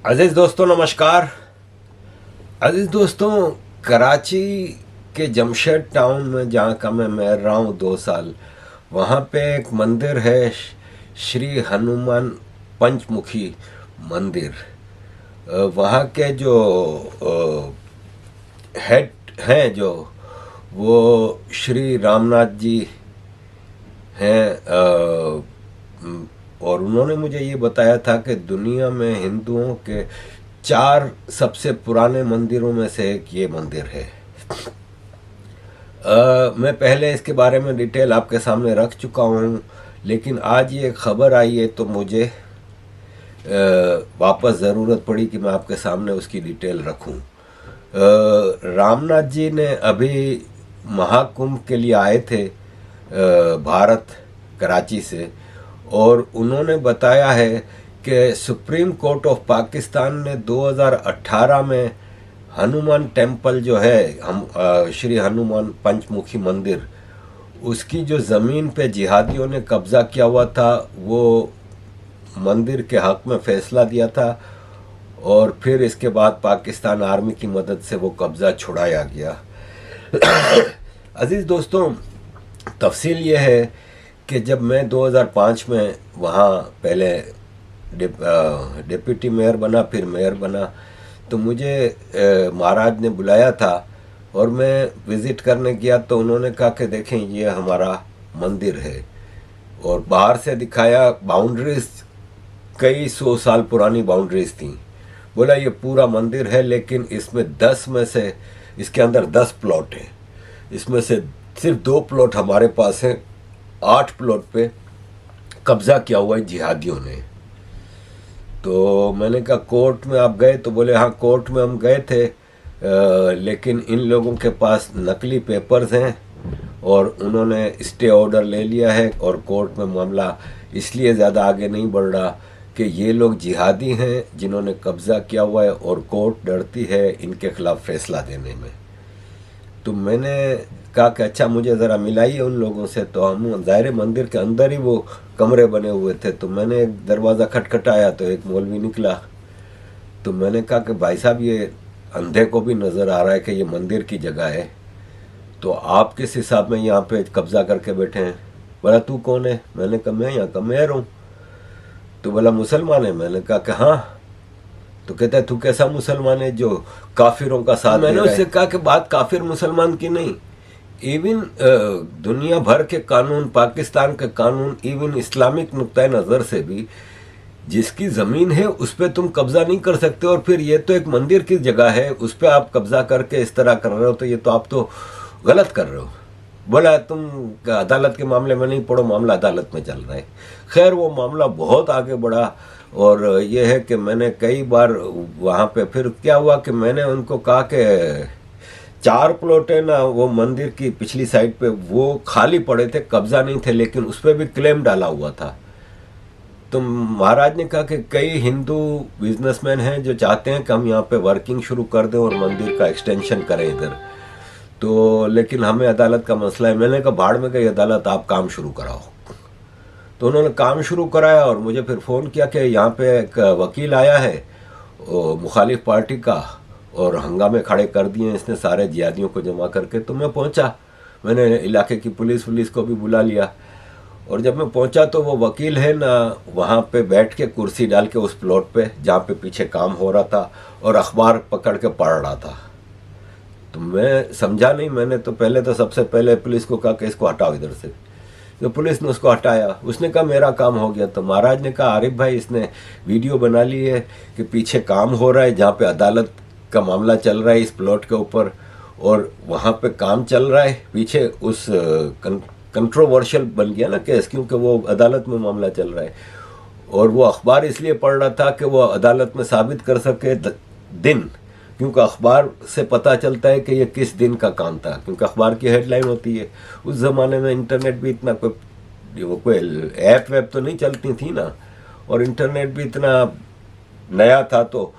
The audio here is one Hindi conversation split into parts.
अजीज़ दोस्तों नमस्कार। अजीज़ दोस्तों, कराची के जमशेद टाउन में जहाँ का मैं रहा हूँ 2 साल, वहाँ पे एक मंदिर है, श्री हनुमान पंचमुखी मंदिर। वहाँ के जो हेड हैं जो वो श्री रामनाथ जी हैं। और उन्होंने मुझे ये बताया था कि दुनिया में हिंदुओं के 4 सबसे पुराने मंदिरों में से एक ये मंदिर है। मैं पहले इसके बारे में डिटेल आपके सामने रख चुका हूँ, लेकिन आज ये खबर आई है तो मुझे वापस ज़रूरत पड़ी कि मैं आपके सामने उसकी डिटेल रखूँ। रामनाथ जी ने अभी महाकुंभ के लिए आए थे भारत, कराची से, और उन्होंने बताया है कि सुप्रीम कोर्ट ऑफ पाकिस्तान ने 2018 में हनुमान टेम्पल जो है, हम श्री हनुमान पंचमुखी मंदिर, उसकी जो ज़मीन पे जिहादियों ने कब्ज़ा किया हुआ था वो मंदिर के हक़ में फ़ैसला दिया था, और फिर इसके बाद पाकिस्तान आर्मी की मदद से वो कब्ज़ा छुड़ाया गया। अजीज़ दोस्तों, तफसील ये है कि जब मैं 2005 में वहाँ पहले डिप्टी मेयर बना, फिर मेयर बना, तो मुझे महाराज ने बुलाया था और मैं विज़िट करने गया तो उन्होंने कहा कि देखें ये हमारा मंदिर है, और बाहर से दिखाया। बाउंड्रीज कई 100 साल पुरानी बाउंड्रीज थी। बोला ये पूरा मंदिर है, लेकिन इसमें 10 में से, इसके अंदर 10 प्लॉट हैं, इसमें से सिर्फ 2 प्लॉट हमारे पास हैं, 8 प्लॉट पे कब्ज़ा किया हुआ है जिहादियों ने। तो मैंने कहा कोर्ट में आप गए? तो बोले हाँ कोर्ट में हम गए थे, लेकिन इन लोगों के पास नकली पेपर्स हैं और उन्होंने स्टे ऑर्डर ले लिया है, और कोर्ट में मामला इसलिए ज़्यादा आगे नहीं बढ़ रहा कि ये लोग जिहादी हैं जिन्होंने कब्ज़ा किया हुआ है, और कोर्ट डरती है इनके खिलाफ़ फ़ैसला देने में। तो मैंने कहा कि अच्छा मुझे ज़रा मिलाइए उन लोगों से। तो हम ज़ाहिर मंदिर के अंदर ही वो कमरे बने हुए थे, तो मैंने एक दरवाज़ा खटखटाया तो एक मौलवी निकला। तो मैंने कहा कि भाई साहब ये अंधे को भी नज़र आ रहा है कि ये मंदिर की जगह है, तो आप किस हिसाब में यहाँ पे कब्ज़ा करके बैठे हैं? बोला तू कौन है? मैंने कहा मैं यहाँ का मेयर हूँ। तो बोला मुसलमान है? मैंने कहा कि हाँ। तो कहता है तू कैसा मुसलमान है जो काफिरों का साथ? मैंने उससे कहा कि बात काफिर मुसलमान की नहीं, इवन दुनिया भर के कानून, पाकिस्तान के कानून, इवन इस्लामिक नुक्ता नज़र से भी जिसकी ज़मीन है उस पर तुम कब्ज़ा नहीं कर सकते, और फिर ये तो एक मंदिर की जगह है, उस पर आप कब्ज़ा करके इस तरह कर रहे हो, तो ये तो आप तो गलत कर रहे हो। बोला तुम अदालत के मामले में नहीं पढ़ो, मामला अदालत में चल रहा है। खैर वो मामला बहुत आगे बढ़ा, और ये है कि मैंने कई बार वहाँ पे, फिर क्या हुआ कि मैंने उनको कहा कि 4 प्लॉट है ना वो मंदिर की पिछली साइड पे, वो खाली पड़े थे, कब्ज़ा नहीं थे, लेकिन उस पर भी क्लेम डाला हुआ था। तो महाराज ने कहा कि कई हिंदू बिजनेसमैन हैं जो चाहते हैं कि हम यहाँ पे वर्किंग शुरू कर दें और मंदिर का एक्सटेंशन करें इधर, तो लेकिन हमें अदालत का मसला है। मैंने कहा भाड़ में गई अदालत, आप काम शुरू कराओ। तो उन्होंने काम शुरू कराया और मुझे फिर फ़ोन किया कि यहाँ पे एक वकील आया है मुखालिफ पार्टी का, और हंगामे खड़े कर दिए इसने सारे जिहादियों को जमा करके। तो मैं पहुँचा, मैंने इलाके की पुलिस को भी बुला लिया, और जब मैं पहुंचा तो वो वकील है ना वहाँ पे बैठ के कुर्सी डाल के उस प्लॉट पे जहाँ पे पीछे काम हो रहा था, और अखबार पकड़ के पढ़ रहा था। तो मैं समझा नहीं, मैंने तो पहले तो सबसे पहले पुलिस को कहा कि इसको हटाओ इधर से। तो पुलिस ने उसको हटाया, उसने कहा मेरा काम हो गया। तो महाराज ने कहा आरिफ भाई इसने वीडियो बना ली है कि पीछे काम हो रहा है, जहाँ पे अदालत का मामला चल रहा है इस प्लॉट के ऊपर, और वहाँ पे काम चल रहा है पीछे, उस कंट्रोवर्शियल बन गया ना केस, क्योंकि वो अदालत में मामला चल रहा है, और वो अखबार इसलिए पढ़ रहा था कि वो अदालत में साबित कर सके दिन, क्योंकि अखबार से पता चलता है कि ये किस दिन का काम था, क्योंकि अखबार की हेडलाइन होती है। उस ज़माने में इंटरनेट भी इतना कोई ऐप वैप तो नहीं चलती थी ना, और इंटरनेट भी इतना नया था, तो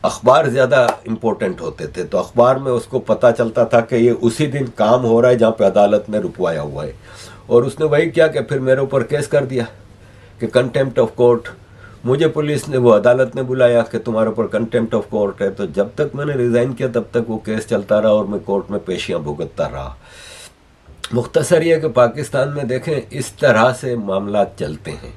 अखबार ज़्यादा इम्पोर्टेंट होते थे। तो अखबार में उसको पता चलता था कि ये उसी दिन काम हो रहा है जहाँ पे अदालत ने रुकवाया हुआ है, और उसने वही किया कि फिर मेरे ऊपर केस कर दिया कि कंटेम्प्ट ऑफ कोर्ट, मुझे पुलिस ने, वो अदालत ने बुलाया कि तुम्हारे ऊपर कंटेम्प्ट ऑफ कोर्ट है। तो जब तक मैंने रिज़ाइन किया तब तक वो केस चलता रहा और मैं कोर्ट में पेशियां भुगतता रहा। मुख्तसर ये कि पाकिस्तान में देखें इस तरह से मामला चलते हैं।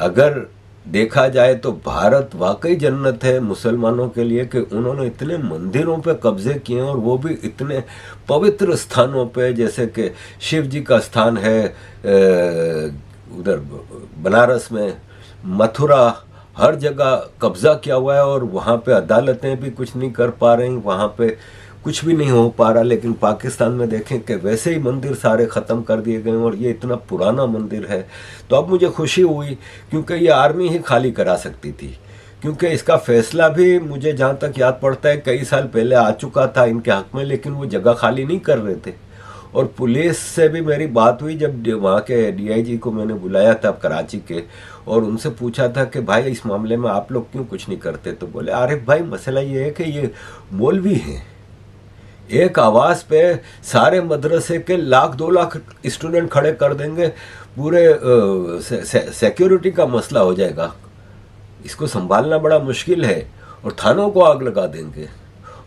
अगर देखा जाए तो भारत वाकई जन्नत है मुसलमानों के लिए कि उन्होंने इतने मंदिरों पे कब्जे किए और वो भी इतने पवित्र स्थानों पे, जैसे कि शिव जी का स्थान है उधर बनारस में, मथुरा, हर जगह कब्जा किया हुआ है और वहाँ पे अदालतें भी कुछ नहीं कर पा रही, वहाँ पे कुछ भी नहीं हो पा रहा। लेकिन पाकिस्तान में देखें कि वैसे ही मंदिर सारे ख़त्म कर दिए गए और ये इतना पुराना मंदिर है। तो अब मुझे खुशी हुई क्योंकि ये आर्मी ही खाली करा सकती थी, क्योंकि इसका फैसला भी मुझे जहाँ तक याद पड़ता है कई साल पहले आ चुका था इनके हक़ में, लेकिन वो जगह खाली नहीं कर रहे थे। और पुलिस से भी मेरी बात हुई जब वहाँ के डीआईजी को मैंने बुलाया था कराची के, और उनसे पूछा था कि भाई इस मामले में आप लोग क्यों कुछ नहीं करते। तो बोले आरिफ भाई मसला ये है कि ये मौलवी हैं, एक आवाज़ पे सारे मदरसे के 1,00,000-2,00,000 स्टूडेंट खड़े कर देंगे, पूरे सिक्योरिटी का मसला हो जाएगा, इसको संभालना बड़ा मुश्किल है, और थानों को आग लगा देंगे।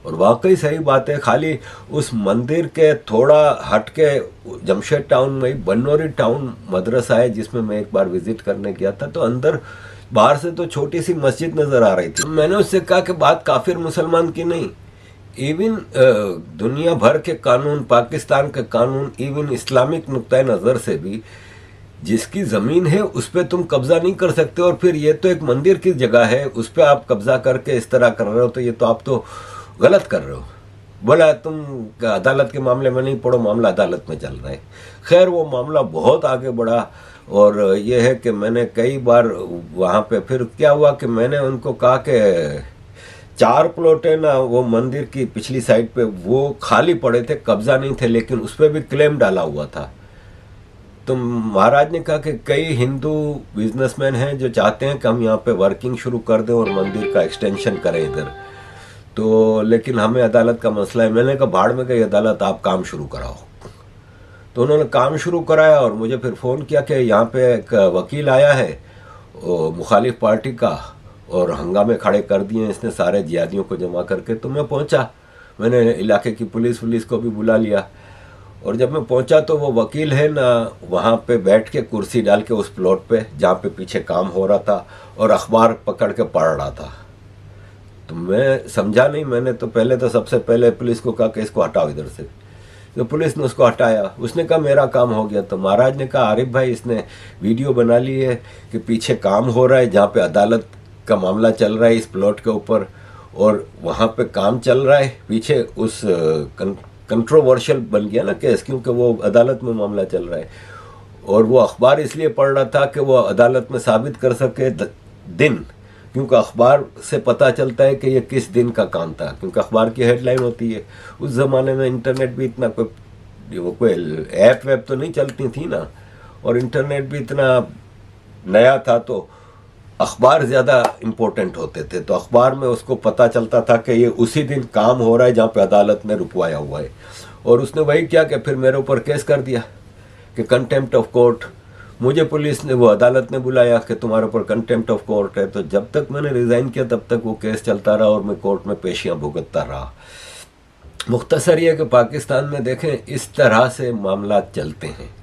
और वाकई सही बात है, खाली उस मंदिर के थोड़ा हट के जमशेद टाउन में बनौरी टाउन मदरसा है जिसमें मैं एक बार विजिट करने गया था। तो अंदर बाहर से तो छोटी सी मस्जिद नज़र आ रही थी। मैंने उससे कहा कि बात काफिर मुसलमान की नहीं, इवन दुनिया भर के कानून, पाकिस्तान के कानून, इवन इस्लामिक नुक्ता नज़र से भी जिसकी ज़मीन है उस पर तुम कब्ज़ा नहीं कर सकते। और फिर ये तो एक मंदिर की जगह है, उस पर आप कब्ज़ा करके इस तरह कर रहे हो, तो ये तो आप तो गलत कर रहे हो। बोला तुम अदालत के मामले में नहीं पढ़ो, मामला अदालत में चल रहा है। खैर वो मामला बहुत आगे बढ़ा, और ये है कि मैंने कई बार वहाँ पे, फिर क्या हुआ कि मैंने उनको कहा कि 4 प्लॉट है ना वो मंदिर की पिछली साइड पे, वो खाली पड़े थे, कब्जा नहीं थे, लेकिन उस पर भी क्लेम डाला हुआ था। तो महाराज ने कहा कि कई हिंदू बिजनेसमैन हैं जो चाहते हैं कि हम यहाँ पे वर्किंग शुरू कर दें और मंदिर का एक्सटेंशन करें इधर, तो लेकिन हमें अदालत का मसला है। मैंने कहा भाड़ में गई अदालत, आप काम शुरू कराओ। तो उन्होंने काम शुरू कराया और मुझे फिर फ़ोन किया कि यहाँ पे एक वकील आया है मुखालिफ पार्टी का, और हंगामे खड़े कर दिए इसने सारे जिहादियों को जमा करके। तो मैं पहुँचा, मैंने इलाके की पुलिस को भी बुला लिया, और जब मैं पहुँचा तो वो वकील है ना वहाँ पे बैठ के कुर्सी डाल के उस प्लॉट पे जहाँ पे पीछे काम हो रहा था, और अखबार पकड़ के पढ़ रहा था। तो मैं समझा नहीं, मैंने तो पहले तो सबसे पहले पुलिस को कहा कि इसको हटाओ इधर से। तो पुलिस ने उसको हटाया, उसने कहा मेरा काम हो गया। तो महाराज ने कहा आरिफ भाई इसने वीडियो बना ली है कि पीछे काम हो रहा है जहाँ पे अदालत का मामला चल रहा है इस प्लॉट के ऊपर, और वहाँ पे काम चल रहा है पीछे, उस कंट्रोवर्शियल बन गया ना केस, क्योंकि वो अदालत में मामला चल रहा है। और वो अखबार इसलिए पढ़ रहा था कि वो अदालत में साबित कर सके दिन, क्योंकि अखबार से पता चलता है कि ये किस दिन का काम था, क्योंकि अखबार की हेडलाइन होती है। उस ज़माने में इंटरनेट भी इतना कोई ऐप वैप तो नहीं चलती थी ना, और इंटरनेट भी इतना नया था, तो अखबार ज़्यादा इम्पोर्टेंट होते थे। तो अखबार में उसको पता चलता था कि ये उसी दिन काम हो रहा है जहाँ पे अदालत ने रुकवाया हुआ है। और उसने वही किया कि फिर मेरे ऊपर केस कर दिया कि कंटेम्प्ट ऑफ कोर्ट। मुझे पुलिस ने, वो अदालत ने बुलाया कि तुम्हारे ऊपर कंटेम्प्ट ऑफ कोर्ट है। तो जब तक मैंने रिज़ाइन किया तब तक वो केस चलता रहा और मैं कोर्ट में पेशियां भुगतता रहा। मुख्तसर ये कि पाकिस्तान में देखें इस तरह से मामला चलते हैं।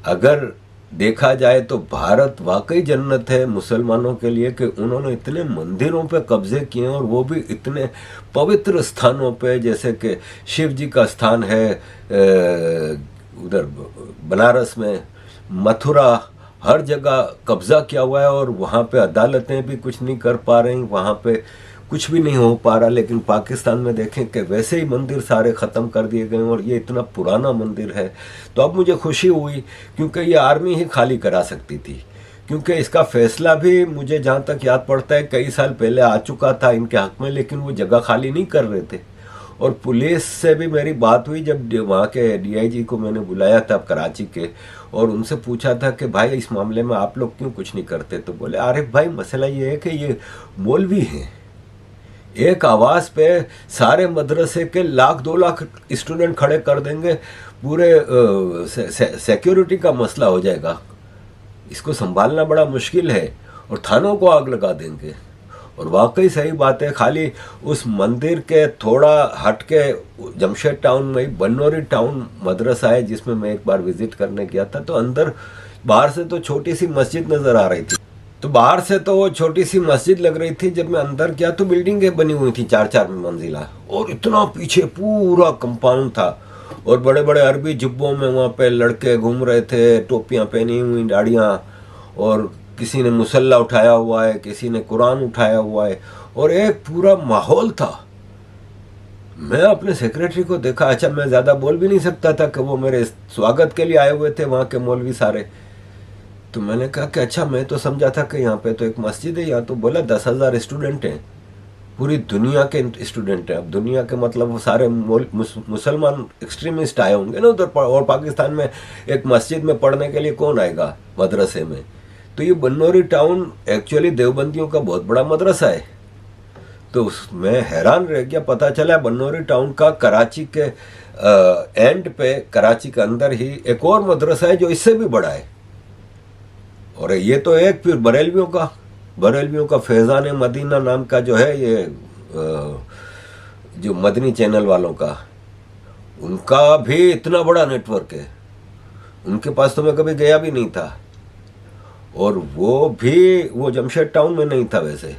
अगर देखा जाए तो भारत वाकई जन्नत है मुसलमानों के लिए कि उन्होंने इतने मंदिरों पे कब्जे किए और वो भी इतने पवित्र स्थानों पे, जैसे कि शिव जी का स्थान है उधर बनारस में, मथुरा, हर जगह कब्जा किया हुआ है और वहाँ पे अदालतें भी कुछ नहीं कर पा रही, वहाँ पे कुछ भी नहीं हो पा रहा। लेकिन पाकिस्तान में देखें कि वैसे ही मंदिर सारे ख़त्म कर दिए गए और ये इतना पुराना मंदिर है। तो अब मुझे खुशी हुई क्योंकि ये आर्मी ही खाली करा सकती थी, क्योंकि इसका फैसला भी मुझे जहाँ तक याद पड़ता है कई साल पहले आ चुका था इनके हक़ में, लेकिन वो जगह खाली नहीं कर रहे थे। और पुलिस से भी मेरी बात हुई जब वहाँ के डीआईजी को मैंने बुलाया था कराची के, और उनसे पूछा था कि भाई इस मामले में आप लोग क्यों कुछ नहीं करते। तो बोले आरिफ भाई मसला ये है कि ये मौलवी हैं, एक आवाज़ पे सारे मदरसे के 1,00,000-2,00,000 स्टूडेंट खड़े कर देंगे, पूरे सिक्योरिटी का मसला हो जाएगा, इसको संभालना बड़ा मुश्किल है, और थानों को आग लगा देंगे। और वाकई सही बात है, खाली उस मंदिर के थोड़ा हट के जमशेद टाउन में बन्नौरी टाउन मदरसा है जिसमें मैं एक बार विजिट करने गया था, तो अंदर बाहर से तो छोटी सी मस्जिद नजर आ रही थी, तो बाहर से तो वो छोटी सी मस्जिद लग रही थी, जब मैं अंदर गया तो बिल्डिंगें बनी हुई थी 4-4 मंजिला, और इतना पीछे पूरा कंपाउंड था, और बड़े बड़े अरबी जुब्बों में वहाँ पे लड़के घूम रहे थे, टोपियाँ पहनी हुई, दाढ़ियाँ, और किसी ने मुसल्ला उठाया हुआ है, किसी ने कुरान उठाया हुआ है, और एक पूरा माहौल था। मैं अपने सेक्रेटरी को देखा, अच्छा मैं ज़्यादा बोल भी नहीं सकता था कि वो मेरे स्वागत के लिए आए हुए थे वहाँ के मौलवी सारे, तो मैंने कहा कि अच्छा मैं तो समझा था कि यहाँ पे तो एक मस्जिद है, यहाँ तो बोला 10,000 स्टूडेंट हैं, पूरी दुनिया के स्टूडेंट हैं। अब दुनिया के मतलब वो सारे मुसलमान एक्सट्रीमिस्ट आए होंगे ना उधर, और पाकिस्तान में एक मस्जिद में पढ़ने के लिए कौन आएगा मदरसे में। तो ये बन्नौरी टाउन एक्चुअली देवबंदियों का बहुत बड़ा मदरसा है। तो मैं हैरान रह गया, पता चला बन्नौरी टाउन का कराची के एंड पे, कराची के अंदर ही एक और मदरसा है जो इससे भी बड़ा है। और ये तो एक फिर बरेलवियों का फैज़ान मदीना नाम का जो है, ये जो मदनी चैनल वालों का, उनका भी इतना बड़ा नेटवर्क है। उनके पास तो मैं कभी गया भी नहीं था, और वो जमशेद टाउन में नहीं था वैसे,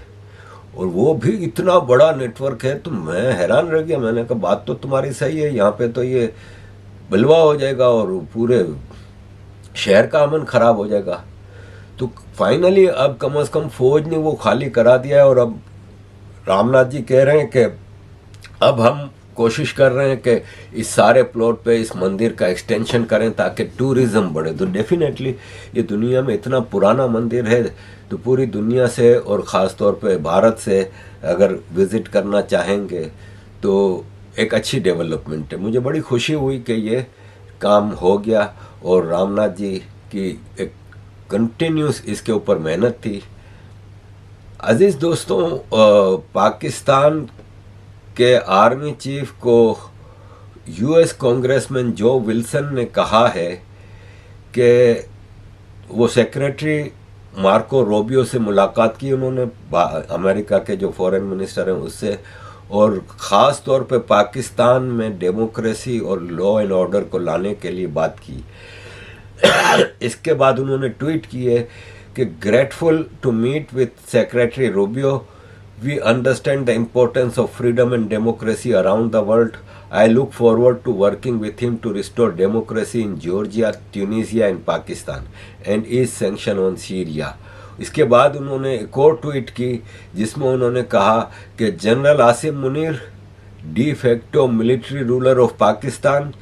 और वो भी इतना बड़ा नेटवर्क है। तो मैं हैरान रह गया, मैंने कहा बात तो तुम्हारी सही है, यहाँ पे तो ये बलवा हो जाएगा और पूरे शहर का अमन खराब हो जाएगा। तो फाइनली अब कम से कम फौज ने वो खाली करा दिया है, और अब रामनाथ जी कह रहे हैं कि अब हम कोशिश कर रहे हैं कि इस सारे प्लॉट पे इस मंदिर का एक्सटेंशन करें ताकि टूरिज्म बढ़े। तो डेफिनेटली ये दुनिया में इतना पुराना मंदिर है, तो पूरी दुनिया से और ख़ास तौर पे भारत से अगर विज़िट करना चाहेंगे तो एक अच्छी डेवलपमेंट है। मुझे बड़ी खुशी हुई कि ये काम हो गया, और रामनाथ जी की एक कंटिन्यूस इसके ऊपर मेहनत थी। अजीज़ दोस्तों, पाकिस्तान के आर्मी चीफ को यूएस कांग्रेसमैन जो विल्सन ने कहा है कि वो सेक्रेटरी मार्को रोबियो से मुलाकात की उन्होंने, अमेरिका के जो फॉरेन मिनिस्टर हैं उससे, और ख़ास तौर पे पाकिस्तान में डेमोक्रेसी और लॉ एंड ऑर्डर को लाने के लिए बात की। इसके बाद उन्होंने ट्वीट किए कि grateful to meet with secretary Rubio, we understand the importance of freedom and democracy around the world, I look forward to working with him to restore democracy in Georgia, Tunisia and Pakistan and ease sanction on Syria. इसके बाद उन्होंने एक और ट्वीट की जिसमें उन्होंने कहा कि general Asim Munir, de facto military ruler of Pakistan,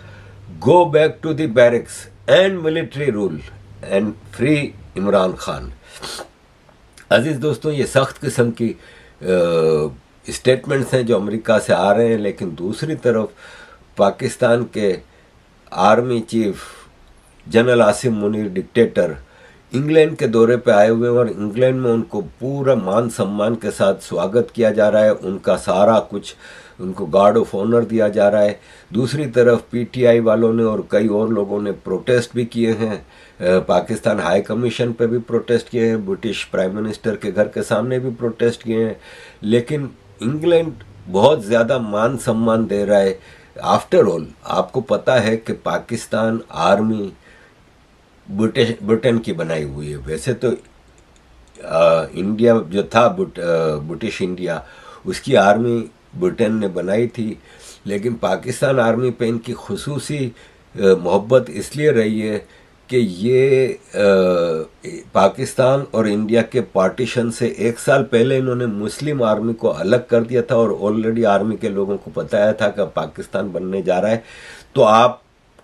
go back to the barracks and military rule and free Imran Khan. अजीज़ दोस्तों, ये सख्त किस्म की स्टेटमेंट्स हैं जो अमेरिका से आ रहे हैं, लेकिन दूसरी तरफ पाकिस्तान के army chief general Asim Munir dictator England के दौरे पे आए हुए हैं, और इंग्लैंड में उनको पूरा मान सम्मान के साथ स्वागत किया जा रहा है, उनका सारा कुछ उनको गार्ड ऑफ ऑनर दिया जा रहा है। दूसरी तरफ पीटीआई वालों ने और कई और लोगों ने प्रोटेस्ट भी किए हैं, पाकिस्तान हाई कमीशन पे भी प्रोटेस्ट किए हैं, ब्रिटिश प्राइम मिनिस्टर के घर के सामने भी प्रोटेस्ट किए हैं, लेकिन इंग्लैंड बहुत ज़्यादा मान सम्मान दे रहा है। आफ्टर ऑल आपको पता है कि पाकिस्तान आर्मी ब्रिटेन की बनाई हुई है। वैसे तो इंडिया जो था ब्रिटिश इंडिया, उसकी आर्मी ब्रिटेन ने बनाई थी, लेकिन पाकिस्तान आर्मी पे इनकी खुसूसी मोहब्बत इसलिए रही है कि ये पाकिस्तान और इंडिया के पार्टीशन से 1 साल पहले इन्होंने मुस्लिम आर्मी को अलग कर दिया था, और ऑलरेडी आर्मी के लोगों को बताया था कि पाकिस्तान बनने जा रहा है, तो आप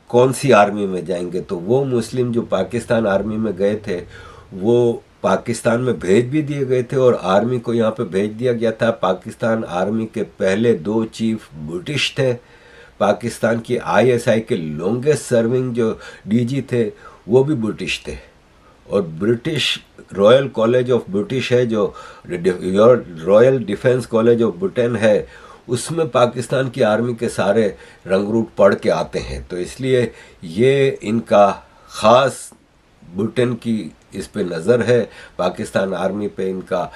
कौन सी आर्मी में जाएंगे। तो वो मुस्लिम जो पाकिस्तान आर्मी में गए थे वो पाकिस्तान में भेज भी दिए गए थे, और आर्मी को यहाँ पे भेज दिया गया था। पाकिस्तान आर्मी के पहले 2 चीफ ब्रिटिश थे, पाकिस्तान की आईएसआई के लॉन्गेस्ट सर्विंग जो डीजी थे वो भी ब्रिटिश थे, और British royal college of British है जो royal defence college of Britain है, उसमें पाकिस्तान की आर्मी के सारे रंग रूप पढ़ के आते हैं। तो इसलिए ये इनका ख़ास ब्रिटेन की इस पे नज़र है, पाकिस्तान आर्मी पे इनका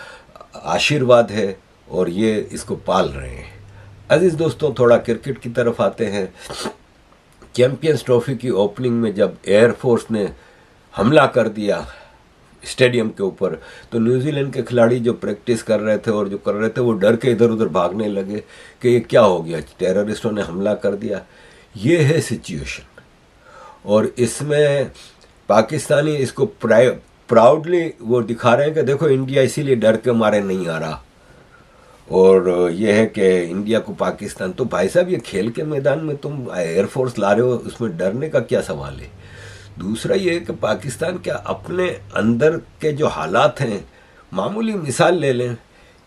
आशीर्वाद है और ये इसको पाल रहे हैं। अजीज़ दोस्तों, थोड़ा क्रिकेट की तरफ आते हैं। चैंपियंस ट्रॉफी की ओपनिंग में जब एयरफोर्स ने हमला कर दिया स्टेडियम के ऊपर, तो न्यूजीलैंड के खिलाड़ी जो प्रैक्टिस कर रहे थे और जो कर रहे थे वो डर के इधर उधर भागने लगे कि ये क्या हो गया, टेररिस्टों ने हमला कर दिया। ये है सिचुएशन, और इसमें पाकिस्तानी इसको प्राउडली वो दिखा रहे हैं कि देखो इंडिया इसीलिए डर के मारे नहीं आ रहा, और ये है कि इंडिया को पाकिस्तान, तो भाई साहब ये खेल के मैदान में तुम एयरफोर्स ला रहे हो, उसमें डरने का क्या सवाल है। दूसरा ये है कि पाकिस्तान क्या अपने अंदर के जो हालात हैं, मामूली मिसाल ले लें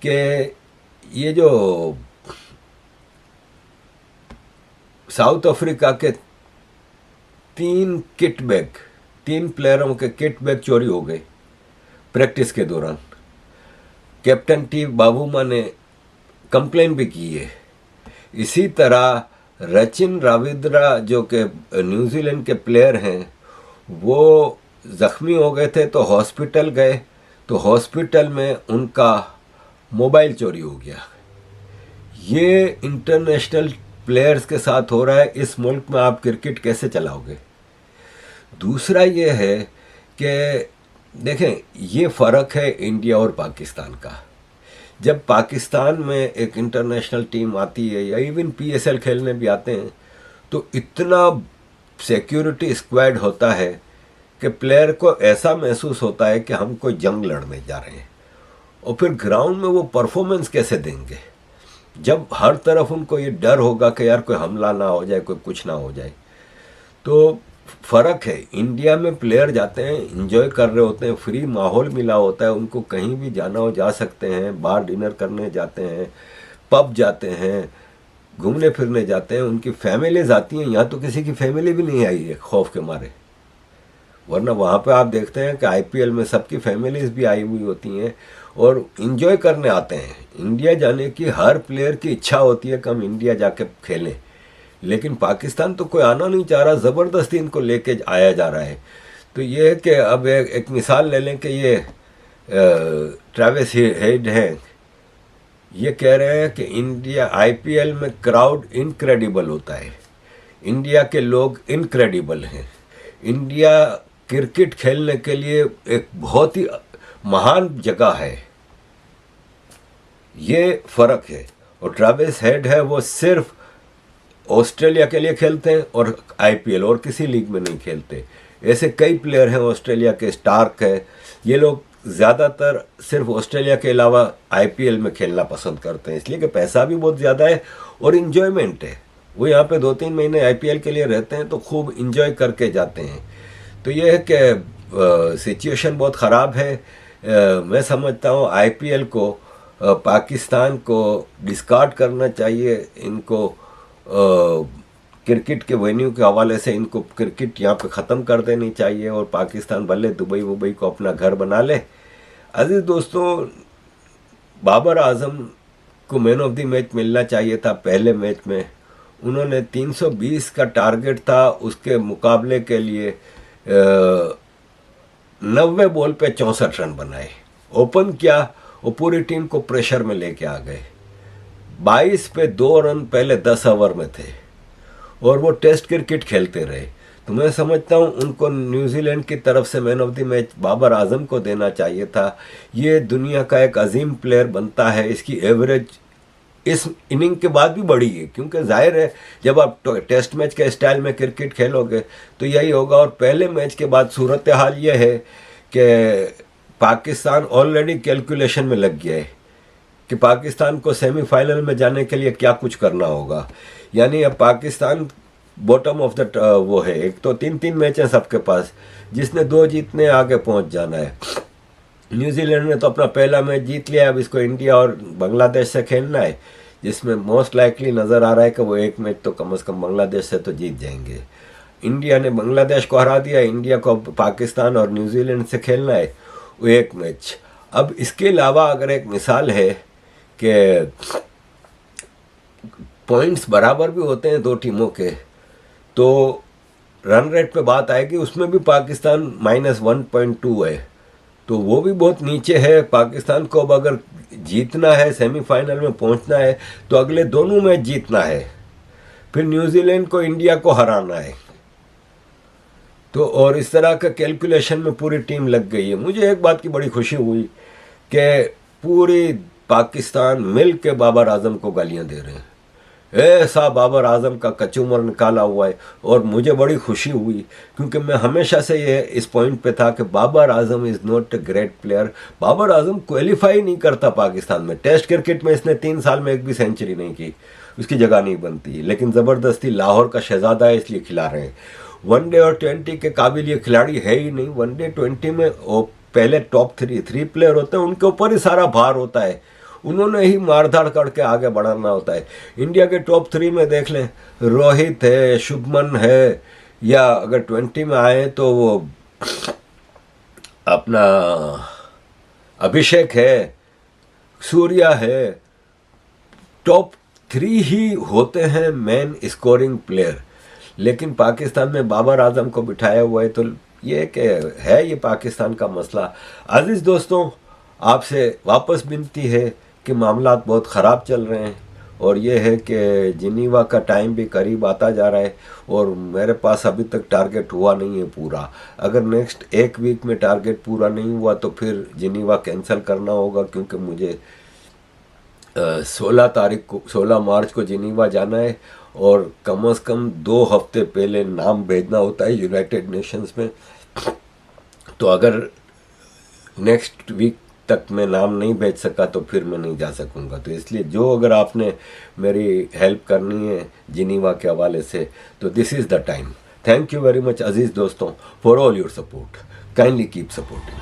कि ये जो साउथ अफ्रीका के 3 प्लेयरों के किट बैग चोरी हो गए प्रैक्टिस के दौरान। कैप्टन टी बाबूमा ने कंप्लेन भी की है। इसी तरह रचिन रविंद्रा जो कि न्यूजीलैंड के प्लेयर हैं, वो ज़ख्मी हो गए थे तो हॉस्पिटल गए, तो हॉस्पिटल में उनका मोबाइल चोरी हो गया। ये इंटरनेशनल प्लेयर्स के साथ हो रहा है, इस मुल्क में आप क्रिकेट कैसे चलाओगे। दूसरा ये है कि देखें, ये फ़र्क है इंडिया और पाकिस्तान का। जब पाकिस्तान में एक इंटरनेशनल टीम आती है या इवन पीएसएल खेलने भी आते हैं, तो इतना सिक्योरिटी स्क्वाड होता है कि प्लेयर को ऐसा महसूस होता है कि हम कोई जंग लड़ने जा रहे हैं, और फिर ग्राउंड में वो परफॉर्मेंस कैसे देंगे जब हर तरफ उनको ये डर होगा कि यार कोई हमला ना हो जाए, कोई कुछ ना हो जाए। तो फ़र्क है, इंडिया में प्लेयर जाते हैं, इंजॉय कर रहे होते हैं, फ्री माहौल मिला होता है, उनको कहीं भी जाना हो जा सकते हैं, बाहर डिनर करने जाते हैं, पब जाते हैं, घूमने फिरने जाते हैं, उनकी फैमिलीज आती हैं। यहाँ तो किसी की फैमिली भी नहीं आई है खौफ के मारे, वरना वहाँ पे आप देखते हैं कि आईपीएल में सबकी फैमिलीज भी आई हुई होती हैं और इंजॉय करने आते हैं। इंडिया जाने की हर प्लेयर की इच्छा होती है कि हम इंडिया जाके खेलें, लेकिन पाकिस्तान तो कोई आना नहीं चाह रहा, ज़बरदस्ती इनको लेके आया जा रहा है। तो ये है कि अब एक मिसाल ले लें कि ये ट्रेविस हेड हैं, ये कह रहे हैं कि इंडिया आईपीएल में क्राउड इनक्रेडिबल होता है, इंडिया के लोग इनक्रेडिबल हैं, इंडिया क्रिकेट खेलने के लिए एक बहुत ही महान जगह है। ये फ़र्क है। और ट्रेविस हेड है, वो सिर्फ ऑस्ट्रेलिया के लिए खेलते हैं और आईपीएल और किसी लीग में नहीं खेलते। ऐसे कई प्लेयर हैं ऑस्ट्रेलिया के, स्टार्क है, ये लोग ज़्यादातर सिर्फ ऑस्ट्रेलिया के अलावा आईपीएल में खेलना पसंद करते हैं, इसलिए कि पैसा भी बहुत ज़्यादा है और इन्जॉयमेंट है। वो यहाँ पे 2-3 महीने आईपीएल के लिए रहते हैं तो खूब इंजॉय करके जाते हैं। तो ये है कि सिचुएशन बहुत ख़राब है। मैं समझता हूँ आईपीएल को पाकिस्तान को डिस्कार्ड करना चाहिए, इनको क्रिकेट के वेन्यू के हवाले से इनको क्रिकेट यहाँ पे ख़त्म कर देनी चाहिए और पाकिस्तान भले दुबई वुबई को अपना घर बना ले। अजीज़ दोस्तों, बाबर आजम को मैन ऑफ द मैच मिलना चाहिए था पहले मैच में। उन्होंने 320 का टारगेट था, उसके मुकाबले के लिए 90 बॉल पे 64 रन बनाए। ओपन किया और पूरी टीम को प्रेशर में लेके आ गए। 22 पे 2 रन पहले 10 ओवर में थे और वो टेस्ट क्रिकेट खेलते रहे। तो मैं समझता हूँ उनको न्यूजीलैंड की तरफ से man of the match Babar Azam को देना चाहिए था। ये दुनिया का एक अजीम प्लेयर बनता है, इसकी एवरेज इस इनिंग के बाद भी बढ़ी है, क्योंकि जाहिर है जब आप टेस्ट मैच के स्टाइल में क्रिकेट खेलोगे तो यही होगा। और पहले मैच के बाद सूरत हाल ये है कि पाकिस्तान ऑलरेडी कैलकुलेशन में लग गया है कि पाकिस्तान को सेमीफाइनल में जाने के लिए क्या कुछ करना होगा। यानी अब पाकिस्तान बॉटम ऑफ द वो है। एक तो 3-3 मैच हैं सबके पास, जिसने 2 जीतने आगे पहुंच जाना है। न्यूजीलैंड ने तो अपना पहला मैच जीत लिया, अब इसको इंडिया और बांग्लादेश से खेलना है, जिसमें मोस्ट लाइकली नज़र आ रहा है कि वो एक मैच तो कम से कम बांग्लादेश से तो जीत जाएंगे। इंडिया ने बांग्लादेश को हरा दिया, इंडिया को पाकिस्तान और न्यूजीलैंड से खेलना है वो एक मैच। अब इसके अलावा अगर एक मिसाल है कि पॉइंट्स बराबर भी होते हैं 2 टीमों के, तो रन रेट पे बात आएगी, उसमें भी पाकिस्तान -1.2 है, तो वो भी बहुत नीचे है। पाकिस्तान को अब अगर जीतना है, सेमीफाइनल में पहुंचना है, तो अगले दोनों मैच जीतना है, फिर न्यूजीलैंड को, इंडिया को हराना है। तो और इस तरह का कैलकुलेशन में पूरी टीम लग गई है। मुझे एक बात की बड़ी खुशी हुई कि पूरी पाकिस्तान मिल के बाबर आजम को गालियां दे रहे हैं। ऐसा बाबर आजम का कचूमर निकाला हुआ है, और मुझे बड़ी खुशी हुई, क्योंकि मैं हमेशा से ये इस पॉइंट पे था कि Babar Azam is not a great player. Babar Azam qualify नहीं करता पाकिस्तान में। टेस्ट क्रिकेट में इसने 3 साल में एक भी सेंचुरी नहीं की, उसकी जगह नहीं बनती, लेकिन ज़बरदस्ती लाहौर का शहजादा है इसलिए खिला रहे हैं। वनडे और 20 के काबिल ये खिलाड़ी है ही नहीं। वनडे 20 में वो पहले टॉप 3 प्लेयर होते हैं, उनके ऊपर ही सारा भार होता है, उन्होंने ही मारधाड़ करके आगे बढ़ाना होता है। इंडिया के टॉप 3 में देख लें, रोहित है, शुभमन है, या अगर 20 में आए तो वो अपना अभिषेक है, सूर्या है। टॉप 3 ही होते हैं मेन स्कोरिंग प्लेयर। लेकिन पाकिस्तान में बाबर आजम को बिठाया हुआ है, तो ये कि है ये पाकिस्तान का मसला। अजीज दोस्तों, आपसे वापस विनती है कि मामलात बहुत ख़राब चल रहे हैं, और ये है कि जिनीवा का टाइम भी करीब आता जा रहा है, और मेरे पास अभी तक टारगेट हुआ नहीं है पूरा। अगर नेक्स्ट 1 वीक में टारगेट पूरा नहीं हुआ तो फिर जिनीवा कैंसिल करना होगा, क्योंकि मुझे 16 मार्च को जिनीवा जाना है, और कम से कम 2 हफ्ते पहले नाम भेजना होता है यूनाइटेड नेशंस में। तो अगर नेक्स्ट वीक तक मैं नाम नहीं भेज सका तो फिर मैं नहीं जा सकूंगा। तो इसलिए जो अगर आपने मेरी हेल्प करनी है जिनीवा के हवाले से, तो this is the time. Thank you very much अजीज़ दोस्तों for all your support. Kindly keep supporting.